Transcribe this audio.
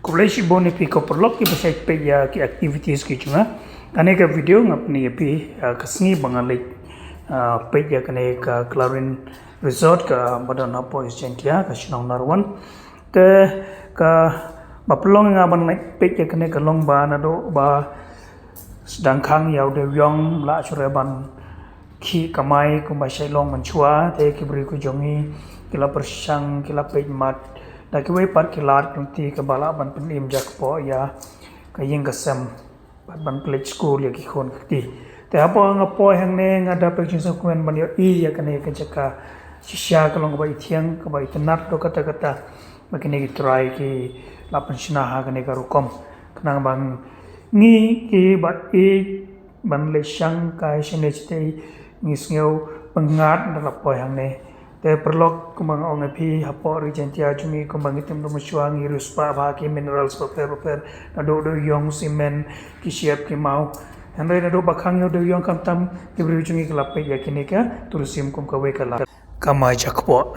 Kolej bone pi ko perlok ki basai pe ya ki activities ki chunga ane ka video ngapni pi kasni bangalek pe ya kane ka Clarin resort ka badana pois jentia ka shnong narwan te ka baplong nga ban pe ya kane ka long ba na do ba sedang khang yau de yong la chure ban ki kamai ku basai long man chua te ki bri ku jongi kila persang kila pe mat da ki wei pat kilat kunti ka bala ban pen im jak po ya ka ying ka sam ban play school ya ki khon ti te apo nga po hang ne nga da pe chin so kwen ban yo I ya ka ne ka chaka shisha ka long ba ithiang ka ba itnat do kata kata ma ki ne ki try ki la pan shina ha ka ne ka rukom kanang bang ni ki ba I ban le shang ka shine chite ngis ngeu bangat da po hang ne te perlok kumang ong api hapo regentia jumi kumang item do musuang iruspa ba ki minerals paper na do yong cement ki siap ki mau handai na do bakhang do yong kam tam ki bri jumi klap pe yakinika turusim kum ka we kala kamai jakpo